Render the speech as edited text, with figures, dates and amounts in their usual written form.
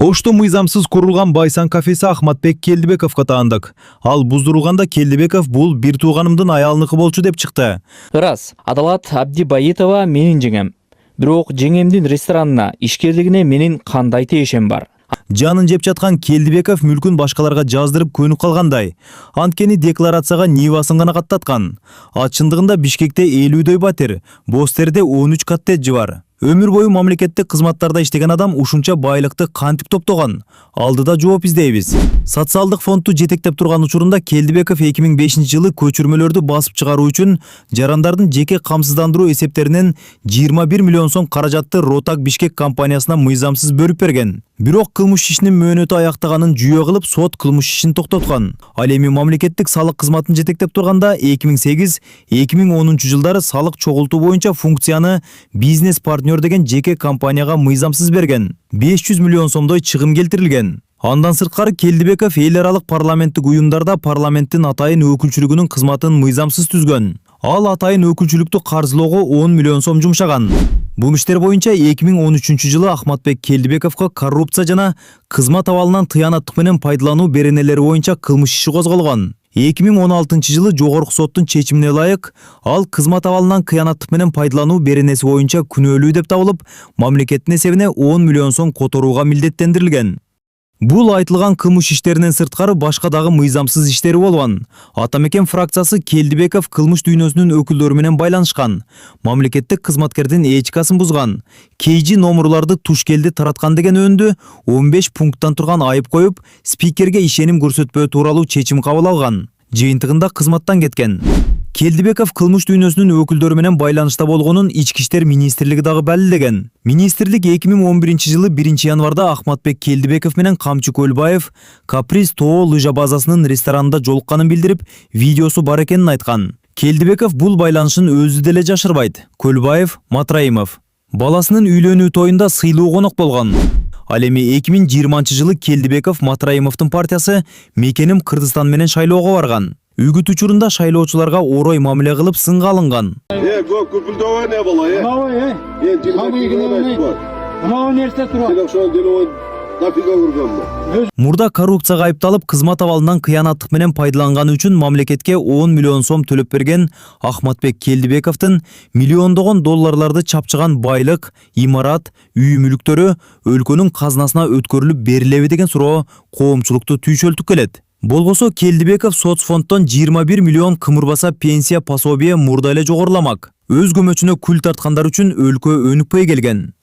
Ошто мыйзамсыз курулган Байсан кафеси Ахматбек Келдибековго таандык. Ал буздурулганда Келдибеков бул бир тууганымдын аялыныкы болчу деп чыкты. Ырас, Адалат Абдибаитова менин жеңем. Бирок жеңемдин ресторанына, ишкерлигине менин кандай тиешем бар? Жанын жеп жаткан Келдибеков мүлкүн башкаларга жаздырып көнүп калгандай. Анткени декларацияга Нивасын гана каттаткан. Чындыгында Бишкекте 50дөй батир, Бостерде 13 коттеджи бар. Өмүр бою мамлекеттик кызматтарда иштеген адам ушунча байлыкты кантип топтогон? Алдыда жооп издейбиз. Социалдык фондду жетектеп турган учурунда Келдибеков 2005-жылы көчүрмөлөрдү басып чыгаруу үчүн жарандардын жеке камсыздандыруу эсептеринен 21 миллион сом каражатты Ротак Бишкек компаниясына мыйзамсыз бөлүп берген. Бирок кылмыш ишинин мөөнөтү аяктаганын жүйө кылып, сот кылмыш ишин токтоткон. Ал эми мамлекеттик салык кызматын жетектеп турганда 2008-2010 жылдары салык чогултуу боюнча функцияны бизнес партнер деген жеке компанияга мыйзамсыз берген. 500 миллион сомдой чыгым келтирилген. Андан сырткары Келдибеков эл аралык парламенттик уюмдарда парламенттин атайын өкүлчүлүгүнүн кызматын мыйзамсыз түзгөн. Ал атайын өкүлчүлүктү каржылоого 10 миллион сом жумшаган. Бул иштер боюнча 2013-жылы Ахматбек Келдибековго коррупция жана кызмат абалынан тыянаттык менен пайдалануу беренелери боюнча кылмыш иши козголгон. 2016-жылы жогорку соттун чечимине ылайык ал кызмат абалынан кыянаттык менен пайдалануу беренеси боюнча күнөөлүү деп табылып, мамлекеттин эсебине 10 миллион сом которууга милдеттендирилген. Бул айтылган кылмыш иштеринен сырткары башка дагы мыйзамсыз иштери болгон. Атамекен фракциясы Келдибеков кылмыш дүйнөсүнүн өкүлдөрү менен байланышкан. Мамлекеттик кызматкердин этикасын бузган. KG номерларды туш келди тараткан деген өндү 15 пункттан турган айып коюп, спикерге ишеним көрсөтпөө тууралуу чечим кабыл алган. Жыйынтыгында кызматтан кеткен. Келдибеков кылмыш дүйнөсүнүн өкүлдөрү менен байланышта болгонун Ички иштер министрлиги дагы далилдеген. Министрлик 2011-жылы 1-январда Ахматбек Келдибеков менен Камчы Көлбаев Каприз тоо лыжа базасынын ресторанында жолукканын билдирип, видеосу бар экенин айткан. Келдибеков бул байланышын өзү деле жашырбайт. Көлбаев, Матраимов баласынын үйлөнүү тоюнда сыйлуу конок болгон. Ал эми 2020-жылы Келдибеков Матраимовдун партиясы Мекеним Кыргызстан менен шайлоого барган. Үгүт учурунда шайлоочуларга орой мамиле кылып сынга алынган. Көпүлдөбө не бала, Мурда коррупцияга айыпталып, кызмат абалынан кыянаттык менен пайдаланганы үчүн мамлекетке 10 миллион сом төлөп берген Ахматбек Келдибековдун миллиондогон долларларды чапчыган байлык, имарат, үй мүлктөрү өлкөнүн казынасына өткөрүлүп берилеби деген суроо коомчулукту түйшөлтүп келет. Болбосо Келдибеков соцфонддон 21 миллион кымырбаса пенсия пособие мурда эле жогоруламак. Өз көмөчүнө күл тарткандар үчүн өлкө өнүкпөй келген.